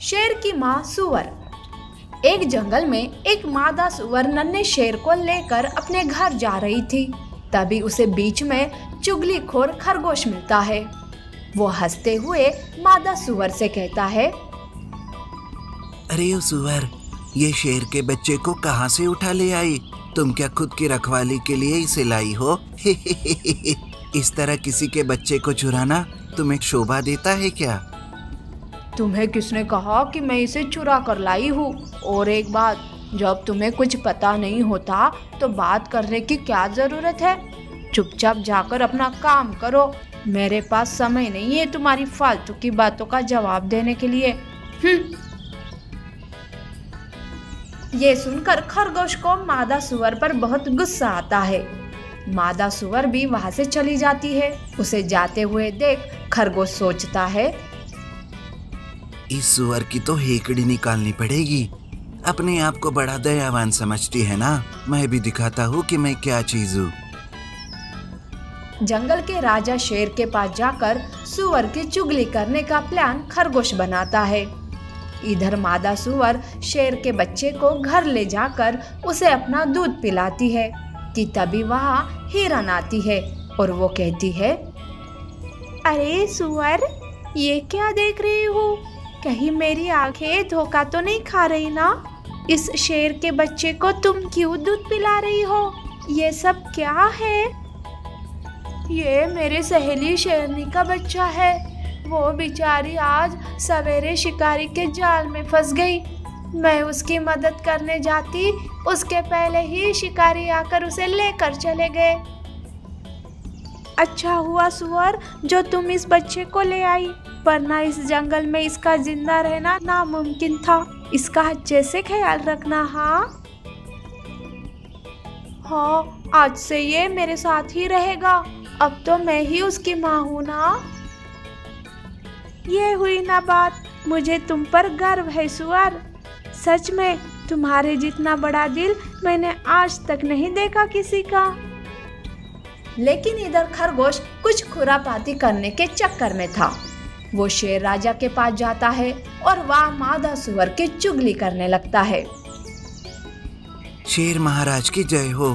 शेर की माँ सुअर। एक जंगल में एक मादा सुअर नन्हे शेर को लेकर अपने घर जा रही थी। तभी उसे बीच में चुगलीखोर खरगोश मिलता है। वो हंसते हुए मादा सुअर से कहता है, अरे ओ सुअर, ये शेर के बच्चे को कहाँ से उठा ले आई? तुम क्या खुद की रखवाली के लिए इसे लाई हो? इस तरह किसी के बच्चे को चुराना तुम्हें शोभा देता है क्या? तुम्हें किसने कहा कि मैं इसे चुरा कर लाई हूँ? और एक बात, जब तुम्हें कुछ पता नहीं होता तो बात करने की क्या जरूरत है? चुपचाप जाकर अपना काम करो। मेरे पास समय नहीं है तुम्हारी फालतू की बातों का जवाब देने के लिए। ये सुनकर खरगोश को मादा सुअर पर बहुत गुस्सा आता है। मादा सुअर भी वहां से चली जाती है। उसे जाते हुए देख खरगोश सोचता है, इस सुअर की तो हेकड़ी निकालनी पड़ेगी। अपने आप को बड़ा दयावान समझती है ना, मैं भी दिखाता हूँ कि मैं क्या चीज हूँ। जंगल के राजा शेर के पास जाकर सुअर की चुगली करने का प्लान खरगोश बनाता है। इधर मादा सुअर शेर के बच्चे को घर ले जाकर उसे अपना दूध पिलाती है कि तभी वहाँ हिरन आती है और वो कहती है, अरे सुअर, ये क्या देख रही हो? कहीं मेरी आंखें धोखा तो नहीं खा रही ना? इस शेर के बच्चे को तुम क्यों दूध पिला रही हो? ये सब क्या है? ये मेरे सहेली शेरनी का बच्चा है। वो बेचारी आज सवेरे शिकारी के जाल में फंस गई। मैं उसकी मदद करने जाती, उसके पहले ही शिकारी आकर उसे लेकर चले गए। अच्छा हुआ सुअर जो तुम इस बच्चे को ले आई, वरना इस जंगल में इसका जिंदा रहना नामुमकिन था। इसका अच्छे से ख्याल रखना। हाँ, आज से ये मेरे साथ ही रहेगा। अब तो मैं ही उसकी माँ हूँ ना। ये हुई ना बात। मुझे तुम पर गर्व है सुअर। सच में तुम्हारे जितना बड़ा दिल मैंने आज तक नहीं देखा किसी का। लेकिन इधर खरगोश कुछ खुरापाती करने के चक्कर में था। वो शेर राजा के पास जाता है और वहाँ मादा सुअर की चुगली करने लगता है। शेर महाराज की जय हो।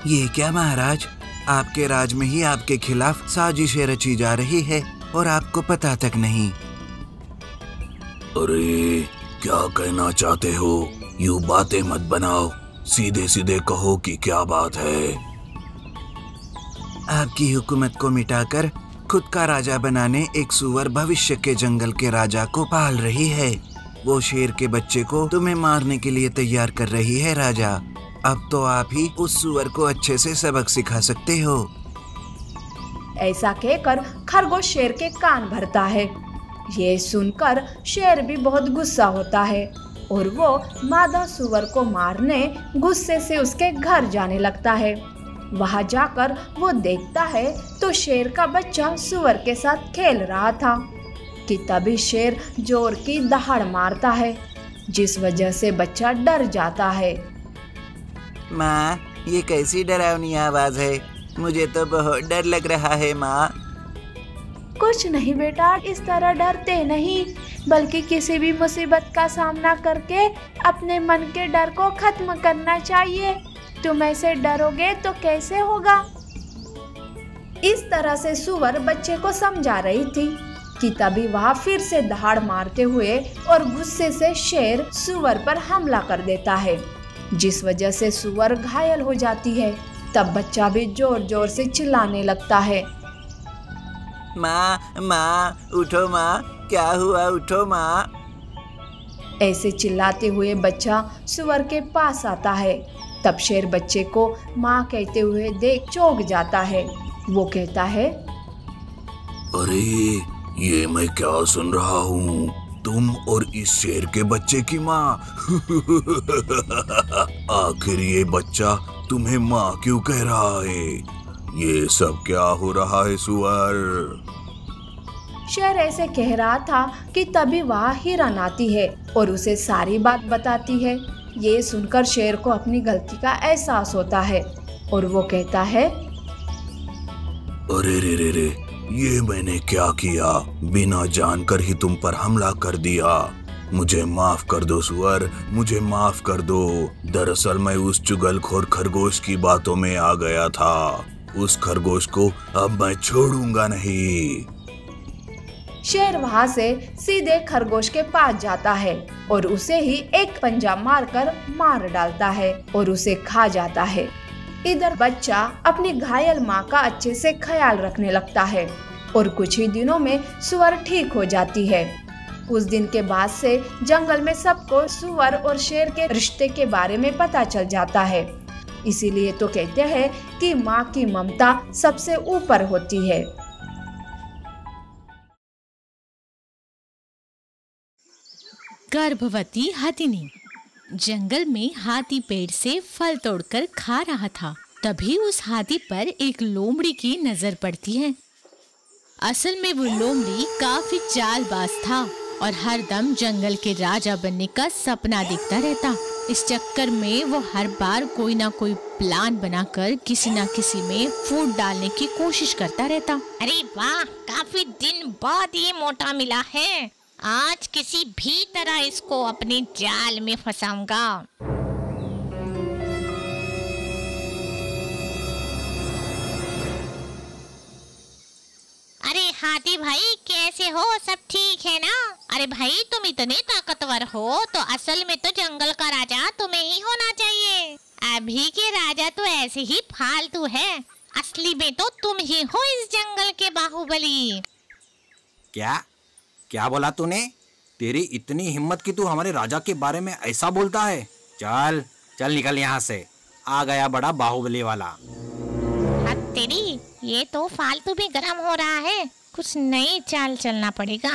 ये क्या महाराज, आपके राज में ही आपके खिलाफ साजिशें रची जा रही है और आपको पता तक नहीं। अरे क्या कहना चाहते हो? यूं बातें मत बनाओ, सीधे सीधे कहो कि क्या बात है। आपकी हुकूमत को मिटाकर खुद का राजा बनाने एक सुअर भविष्य के जंगल के राजा को पाल रही है। वो शेर के बच्चे को तुम्हें मारने के लिए तैयार कर रही है राजा। अब तो आप ही उस सुअर को अच्छे से सबक सिखा सकते हो। ऐसा कहकर खरगोश शेर के कान भरता है। ये सुनकर शेर भी बहुत गुस्सा होता है और वो मादा सुअर को मारने गुस्से से उसके घर जाने लगता है। वहां जाकर वो देखता है तो शेर का बच्चा सुअर के साथ खेल रहा था कि तभी शेर जोर की दहाड़ मारता है, जिस वजह से बच्चा डर जाता है। माँ, ये कैसी डरावनी आवाज है? मुझे तो बहुत डर लग रहा है माँ। कुछ नहीं बेटा, इस तरह डरते नहीं, बल्कि किसी भी मुसीबत का सामना करके अपने मन के डर को खत्म करना चाहिए। तुम ऐसे डरोगे तो कैसे होगा? इस तरह से सुअर बच्चे को समझा रही थी कि तभी वहाँ फिर से दहाड़ मारते हुए और गुस्से से शेर सुअर पर हमला कर देता है, जिस वजह से सुअर घायल हो जाती है। तब बच्चा भी जोर जोर से चिल्लाने लगता है, माँ माँ उठो माँ, क्या हुआ, उठो माँ। ऐसे चिल्लाते हुए बच्चा सुअर के पास आता है। तब शेर बच्चे को माँ कहते हुए देख चौंक जाता है। वो कहता है, अरे ये मैं क्या सुन रहा हूँ? तुम और इस शेर के बच्चे की माँ। आखिर ये बच्चा तुम्हें माँ क्यों कह रहा है? ये सब क्या हो रहा है सुअर? शेर ऐसे कह रहा था कि तभी वहाँ हिरन आती है और उसे सारी बात बताती है। ये सुनकर शेर को अपनी गलती का एहसास होता है और वो कहता है, अरे रे रे रे, ये मैंने क्या किया? बिना जानकर ही तुम पर हमला कर दिया। मुझे माफ कर दो सुअर, मुझे माफ कर दो। दरअसल मैं उस चुगलखोर खरगोश की बातों में आ गया था। उस खरगोश को अब मैं छोड़ूंगा नहीं। शेर वहाँ से सीधे खरगोश के पास जाता है और उसे ही एक पंजा मारकर मार डालता है और उसे खा जाता है। इधर बच्चा अपनी घायल माँ का अच्छे से ख्याल रखने लगता है और कुछ ही दिनों में सुअर ठीक हो जाती है। उस दिन के बाद से जंगल में सबको सुअर और शेर के रिश्ते के बारे में पता चल जाता है। इसीलिए तो कहते हैं कि माँ की ममता सबसे ऊपर होती है। गर्भवती हथिनी। जंगल में हाथी पेड़ से फल तोड़कर खा रहा था। तभी उस हाथी पर एक लोमड़ी की नजर पड़ती है। असल में वो लोमड़ी काफी चालबाज था और हरदम जंगल के राजा बनने का सपना देखता रहता। इस चक्कर में वो हर बार कोई ना कोई प्लान बनाकर किसी ना किसी में फूट डालने की कोशिश करता रहता। अरे वाह, काफी दिन बाद ये मोटा मिला है। आज किसी भी तरह इसको अपने जाल में फंसाऊंगा। अरे हाथी भाई, कैसे हो? सब ठीक है ना? अरे भाई, तुम इतने ताकतवर हो तो असल में तो जंगल का राजा तुम्हें ही होना चाहिए। अभी के राजा तो ऐसे ही फालतू है। असली में तो तुम ही हो इस जंगल के बाहुबली। क्या बोला तूने? तेरी इतनी हिम्मत कि तू हमारे राजा के बारे में ऐसा बोलता है? चल चल निकल यहाँ से। आ गया बड़ा बाहुबली वाला। तेरी ये तो फालतू भी गर्म हो रहा है। कुछ नई चाल चलना पड़ेगा।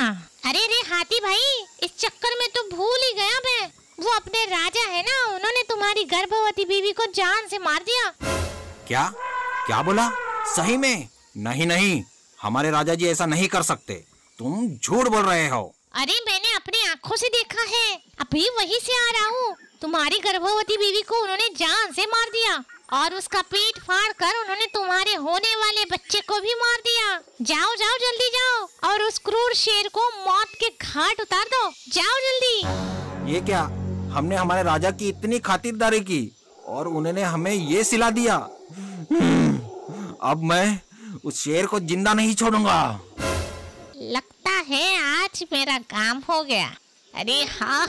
अरे अरे हाथी भाई, इस चक्कर में तो भूल ही गया मैं। वो अपने राजा है ना, उन्होंने तुम्हारी गर्भवती बीवी को जान से मार दिया। क्या बोला? सही में? नहीं, हमारे राजा जी ऐसा नहीं कर सकते। तुम झूठ बोल रहे हो। अरे मैंने अपनी आंखों से देखा है, अभी वहीं से आ रहा हूँ। तुम्हारी गर्भवती बीवी को उन्होंने जान से मार दिया और उसका पेट फाड़कर उन्होंने तुम्हारे होने वाले बच्चे को भी मार दिया। जाओ जाओ, जल्दी जाओ और उस क्रूर शेर को मौत के घाट उतार दो। जाओ जल्दी। ये क्या? हमने हमारे राजा की इतनी खातिरदारी की और उन्होंने हमें ये सिला दिया। अब मैं उस शेर को जिंदा नहीं छोड़ूंगा। लगता है आज मेरा काम हो गया। अरे हाँ,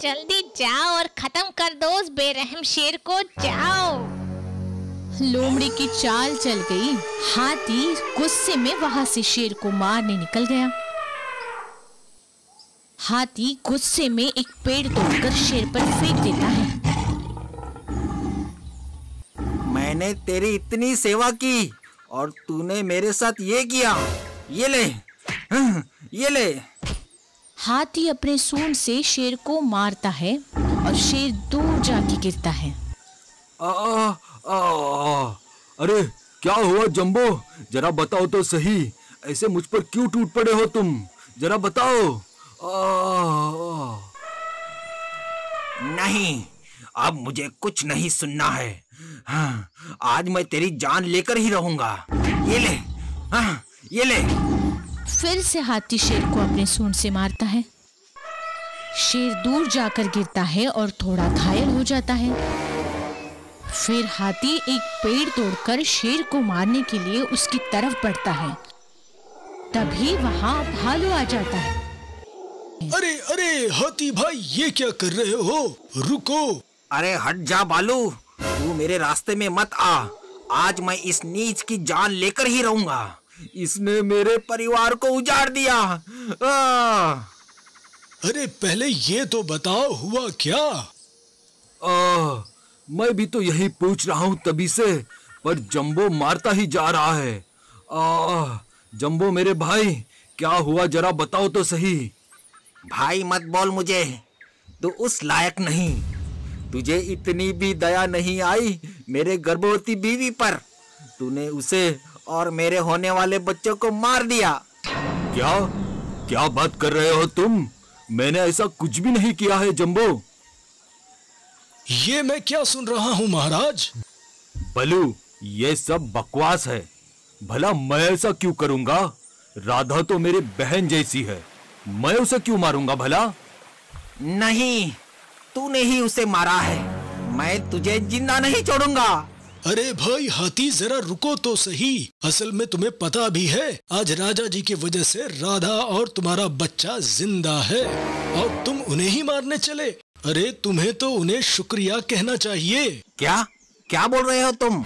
जल्दी जाओ और खत्म कर दो उस बेरहम शेर को। जाओ। लोमड़ी की चाल चल गई। हाथी गुस्से में वहां से शेर को मारने निकल गया। हाथी गुस्से में एक पेड़ तोड़कर शेर पर फेंक देता है। मैंने तेरी इतनी सेवा की और तूने मेरे साथ ये किया। ये ले। हाथी अपने सूंड से शेर को मारता है और शेर दूर जाके गिरता है। अरे क्या हुआ जंबो? जरा बताओ तो सही, ऐसे मुझ पर क्यों टूट पड़े हो तुम? जरा बताओ। नहीं, अब मुझे कुछ नहीं सुनना है। हाँ, आज मैं तेरी जान लेकर ही रहूंगा। ये ले। फिर से हाथी शेर को अपने सूंड से मारता है। शेर दूर जाकर गिरता है और थोड़ा घायल हो जाता है। फिर हाथी एक पेड़ तोड़कर शेर को मारने के लिए उसकी तरफ बढ़ता है। तभी वहां भालू आ जाता है। अरे हाथी भाई, ये क्या कर रहे हो? रुको। अरे हट जा बालू, तू मेरे रास्ते में मत आ। आज मैं इस नीच की जान लेकर ही रहूंगा। इसने मेरे परिवार को उजाड़ दिया। अरे पहले ये तो बताओ, हुआ क्या? मैं भी तो यही पूछ रहा हूँ तभी से, पर जंबो मारता ही जा रहा है। जंबो मेरे भाई, क्या हुआ जरा बताओ तो सही। भाई मत बोल मुझे, तू उस लायक नहीं। तुझे इतनी भी दया नहीं आई मेरे गर्भवती बीवी पर। तूने उसे और मेरे होने वाले बच्चों को मार दिया। क्या बात कर रहे हो तुम? मैंने ऐसा कुछ भी नहीं किया है जंबो। ये मैं क्या सुन रहा हूँ महाराज? बलू, ये सब बकवास है। भला मैं ऐसा क्यों करूंगा? राधा तो मेरी बहन जैसी है, मैं उसे क्यों मारूंगा भला? नहीं, तूने ही उसे मारा है। मैं तुझे जिंदा नहीं छोड़ूंगा। अरे भाई हाथी, जरा रुको तो सही। असल में तुम्हें पता भी है, आज राजा जी की वजह से राधा और तुम्हारा बच्चा जिंदा है और तुम उन्हें ही मारने चले। अरे तुम्हें तो उन्हें शुक्रिया कहना चाहिए। क्या क्या बोल रहे हो तुम?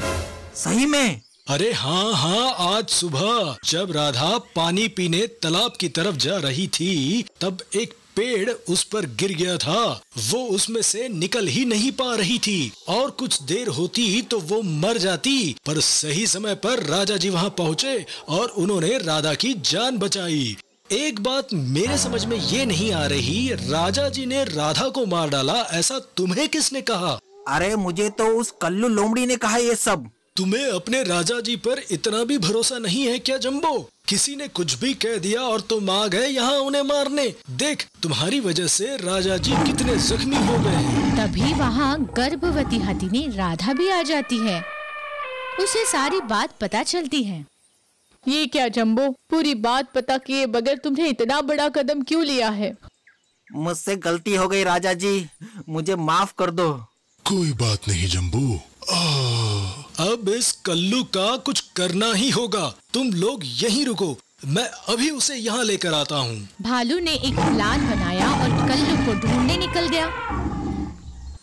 सही में? अरे हाँ हाँ, आज सुबह जब राधा पानी पीने तालाब की तरफ जा रही थी तब एक पेड़ उस पर गिर गया था। वो उसमें से निकल ही नहीं पा रही थी और कुछ देर होती तो वो मर जाती, पर सही समय पर राजा जी वहाँ पहुँचे और उन्होंने राधा की जान बचाई। एक बात मेरे समझ में ये नहीं आ रही, राजा जी ने राधा को मार डाला, ऐसा तुम्हें किसने कहा? अरे मुझे तो उस कल्लू लोमड़ी ने कहा ये सब। तुम्हें अपने राजा जी पर इतना भी भरोसा नहीं है क्या जंबो? किसी ने कुछ भी कह दिया और तुम आ गए यहाँ उन्हें मारने। देख, तुम्हारी वजह से राजा जी कितने जख्मी हो गए। तभी वहाँ गर्भवती हथिनी राधा भी आ जाती है। उसे सारी बात पता चलती है। ये क्या जंबो, पूरी बात पता किए बगैर तुमने इतना बड़ा कदम क्यों लिया है? मुझसे गलती हो गई राजा जी, मुझे माफ कर दो। कोई बात नहीं जंबू। अब इस कल्लू का कुछ करना ही होगा। तुम लोग यहीं रुको, मैं अभी उसे यहाँ लेकर आता हूँ। भालू ने एक प्लान बनाया और कल्लू को ढूंढने निकल गया।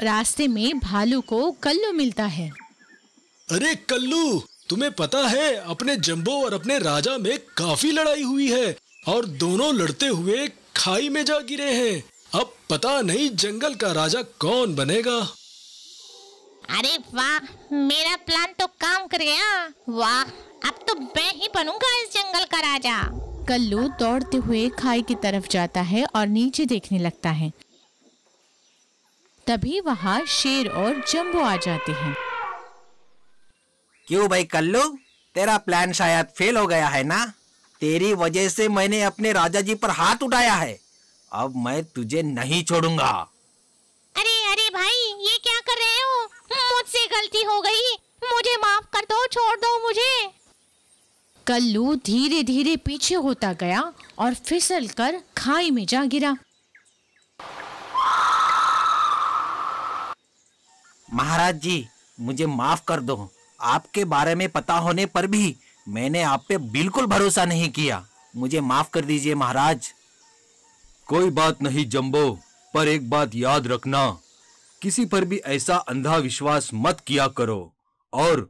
रास्ते में भालू को कल्लू मिलता है। अरे कल्लू, तुम्हें पता है अपने जंबो और अपने राजा में काफी लड़ाई हुई है और दोनों लड़ते हुए खाई में जा गिरे हैं। अब पता नहीं जंगल का राजा कौन बनेगा। अरे वाह, मेरा प्लान तो काम कर गया। वाह, अब तो मैं ही बनूंगा इस जंगल का राजा। कल्लू दौड़ते हुए खाई की तरफ जाता है और नीचे देखने लगता है। तभी वहाँ शेर और जंबो आ जाते हैं। क्यों भाई कल्लू, तेरा प्लान शायद फेल हो गया है ना? तेरी वजह से मैंने अपने राजा जी पर हाथ उठाया है। अब मैं तुझे नहीं छोड़ूंगा। अरे अरे भाई, ये क्या कर रहे हो? मुझसे गलती हो गई, मुझे माफ कर दो, छोड़ दो मुझे। कल्लू धीरे धीरे पीछे होता गया और फिसलकर खाई में जा गिरा। महाराज जी, मुझे माफ कर दो। आपके बारे में पता होने पर भी मैंने आप पे बिल्कुल भरोसा नहीं किया। मुझे माफ कर दीजिए महाराज। कोई बात नहीं जंबो, पर एक बात याद रखना, किसी पर भी ऐसा अंधा विश्वास मत किया करो और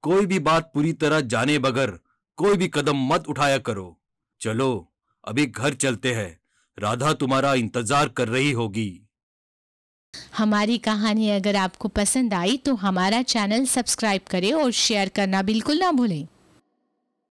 कोई भी बात पूरी तरह जाने बगैर कोई भी कदम मत उठाया करो। चलो अभी घर चलते हैं, राधा तुम्हारा इंतजार कर रही होगी। हमारी कहानी अगर आपको पसंद आई तो हमारा चैनल सब्सक्राइब करें और शेयर करना बिल्कुल ना भूलें।